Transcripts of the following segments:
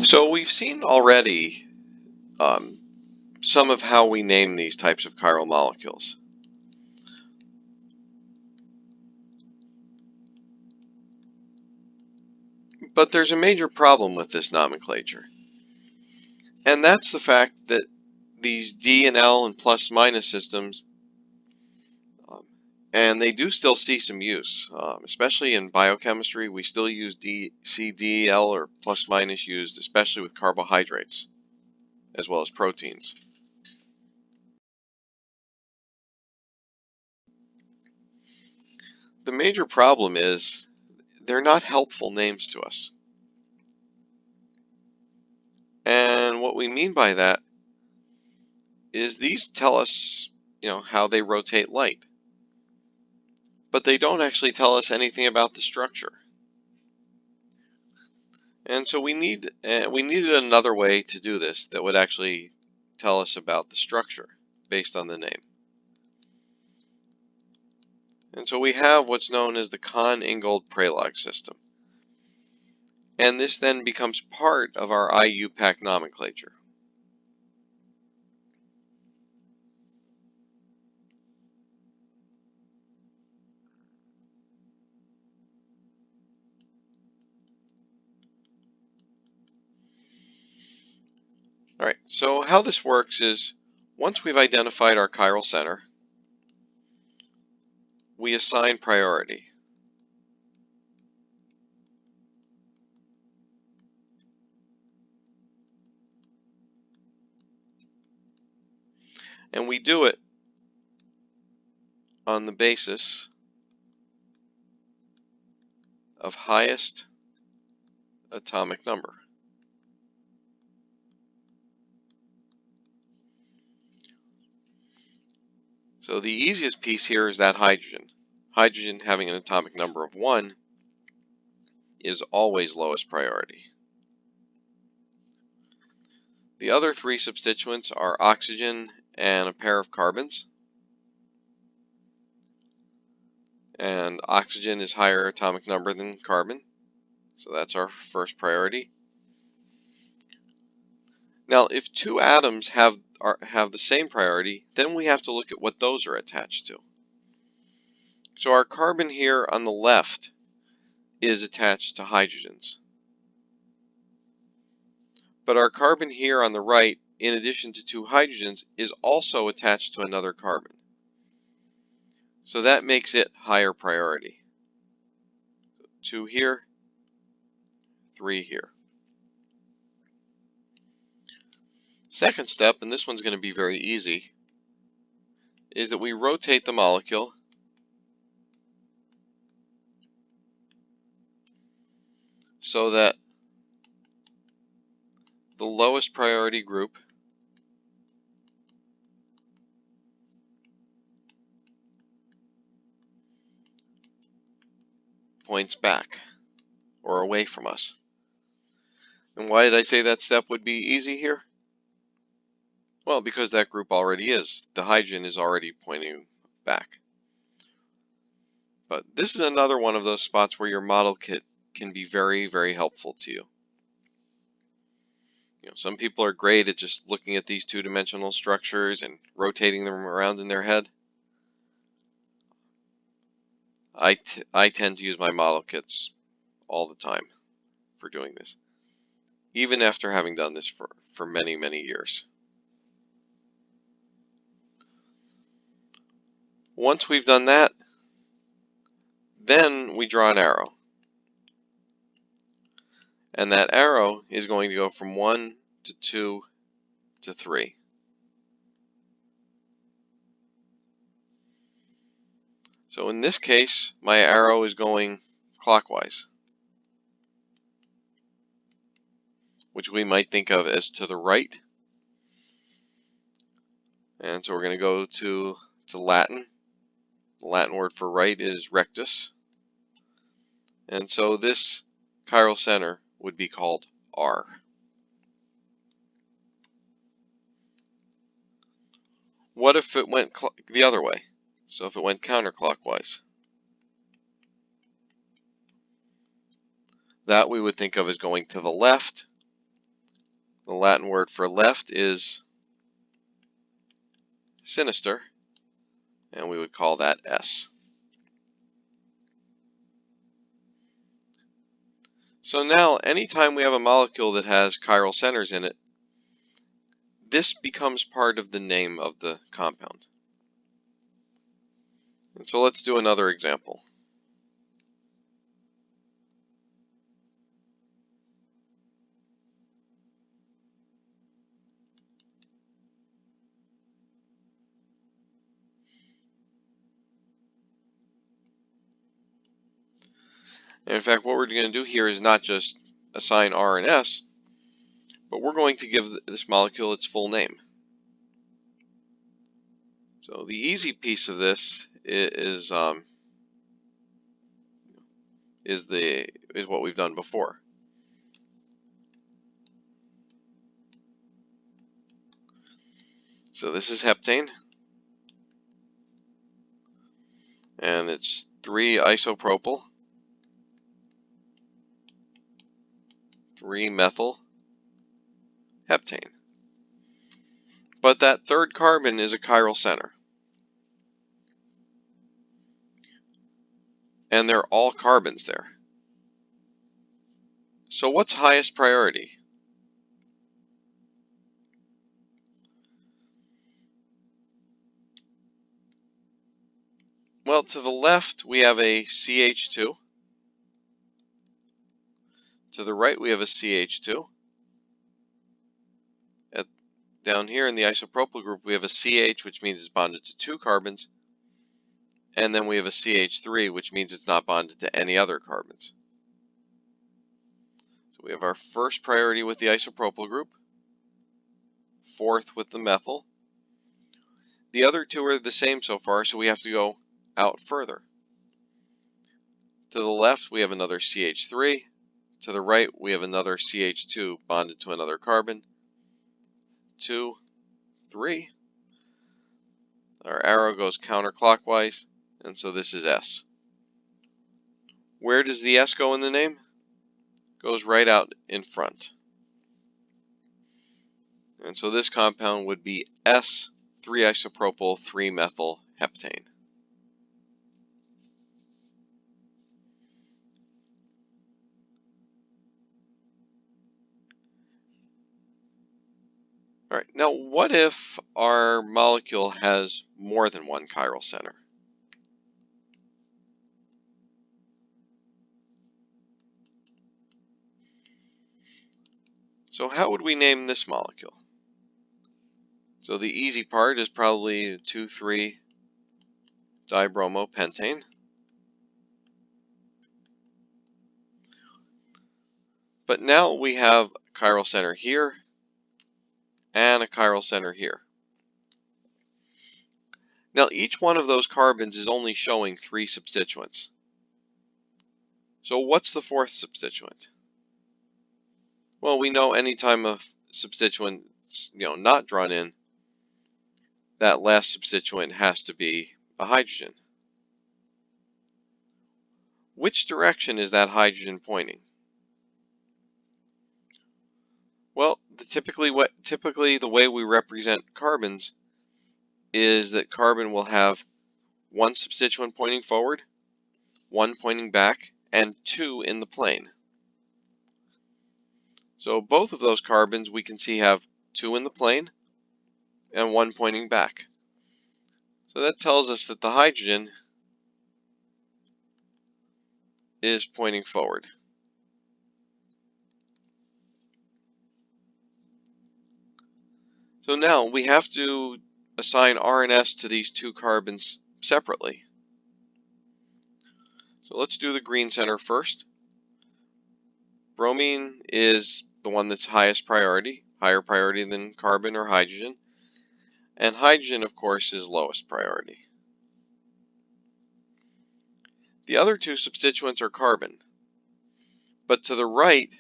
So we've seen already some of how we name these types of chiral molecules. But there's a major problem with this nomenclature. And that's the fact that these D and L and plus minus systems, and they do still see some use, especially in biochemistry. We still use C, D, L, or plus minus used, especially with carbohydrates, as well as proteins. The major problem is they're not helpful names to us. And what we mean by that is these tell us, how they rotate light. But they don't actually tell us anything about the structure. And so we needed another way to do this that would actually tell us about the structure based on the name. And so we have what's known as the Kohn-Ingold-Prelog system. And this then becomes part of our IUPAC nomenclature. All right, so how this works is once we've identified our chiral center, we assign priority. And we do it on the basis of highest atomic number. So the easiest piece here is that hydrogen. Hydrogen having an atomic number of 1 is always lowest priority. The other 3 substituents are oxygen and a pair of carbons. And oxygen is higher atomic number than carbon, so that's our first priority. Now, if 2 atoms have the same priority, then we have to look at what those are attached to. So our carbon here on the left is attached to hydrogens. But our carbon here on the right, in addition to 2 hydrogens, is also attached to another carbon. So that makes it higher priority. 2 here, 3 here. Second step, and this one's going to be very easy, is that we rotate the molecule so that the lowest priority group points back or away from us. And why did I say that step would be easy here? Well, because that group already is. The hydrogen is already pointing back. But this is another one of those spots where your model kit can be very, very helpful to you. Some people are great at just looking at these two-dimensional structures and rotating them around in their head. I tend to use my model kits all the time for doing this, even after having done this for many, many years. Once we've done that, then we draw an arrow. And that arrow is going to go from 1 to 2 to 3. So in this case, my arrow is going clockwise, which we might think of as to the right. And so we're going to go to Latin. The Latin word for right is rectus. And so this chiral center would be called R. What if it went the other way? So if it went counterclockwise, that we would think of as going to the left, The Latin word for left is sinister, and we would call that S. So now, anytime we have a molecule that has chiral centers in it, this becomes part of the name of the compound. And so let's do another example. And in fact, what we're going to do here is not just assign R and S, but we're going to give this molecule its full name. So the easy piece of this is what we've done before. So this is heptane, and it's 3-isopropyl, 3-methyl heptane. But that third carbon is a chiral center, and they're all carbons there. So what's highest priority? Well, to the left we have a CH2. To the right we have a CH2. Down here in the isopropyl group we have a CH, which means it's bonded to 2 carbons. And then we have a CH3, which means it's not bonded to any other carbons. So we have our first priority with the isopropyl group, fourth with the methyl. The other two are the same so far, so we have to go out further. To the left we have another CH3. To the right we have another CH2 bonded to another carbon. 2, 3. Our arrow goes counterclockwise, and so this is S. Where does the S go in the name? Goes right out in front. And so this compound would be S 3-isopropyl 3-methyl heptane. All right, now what if our molecule has more than one chiral center? So how would we name this molecule? So the easy part is probably 2,3-dibromopentane. But now we have a chiral center here and a chiral center here. Now each one of those carbons is only showing 3 substituents. So what's the 4th substituent? Well, we know anytime a substituent's not drawn in, that last substituent has to be a hydrogen. Which direction is that hydrogen pointing? Well, typically the way we represent carbons is that carbon will have 1 substituent pointing forward, 1 pointing back, and 2 in the plane. So both of those carbons we can see have 2 in the plane and 1 pointing back. So that tells us that the hydrogen is pointing forward. So now we have to assign R and S to these 2 carbons separately. So let's do the green center first. Bromine is the one that's highest priority, higher priority than carbon or hydrogen. And hydrogen, of course, is lowest priority. The other 2 substituents are carbon. But to the right,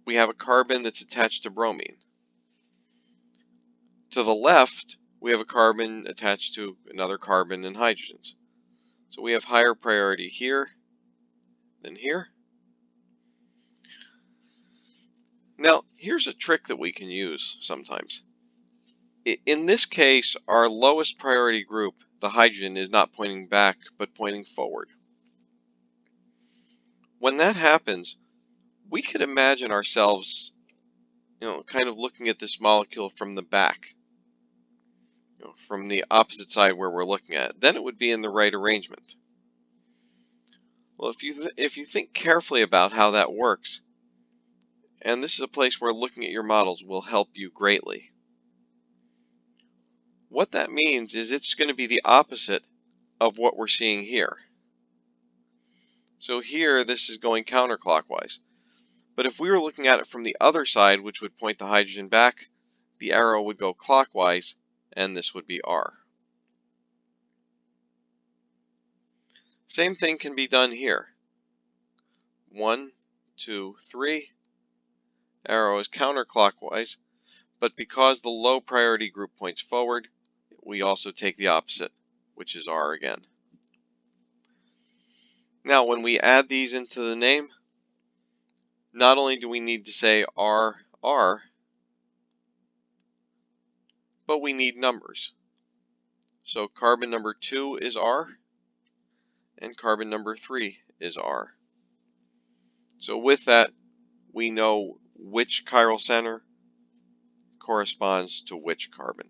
we have a carbon that's attached to bromine. To the left, we have a carbon attached to another carbon and hydrogens. So we have higher priority here than here. Now, here's a trick that we can use sometimes. In this case, our lowest priority group, the hydrogen, is not pointing back, but pointing forward. When that happens, we could imagine ourselves, kind of looking at this molecule from the back, from the opposite side where we're looking at it. Then it would be in the right arrangement. Well, if you think carefully about how that works, and this is a place where looking at your models will help you greatly. What that means is it's going to be the opposite of what we're seeing here. So here, this is going counterclockwise. But if we were looking at it from the other side, which would point the hydrogen back, the arrow would go clockwise, and this would be R. Same thing can be done here. 1, 2, 3. Arrow is counterclockwise, but because the low priority group points forward, we also take the opposite, which is R again. Now, when we add these into the name, not only do we need to say R, R, but we need numbers. So carbon number 2 is R, and carbon number 3 is R. So with that, we know which chiral center corresponds to which carbon.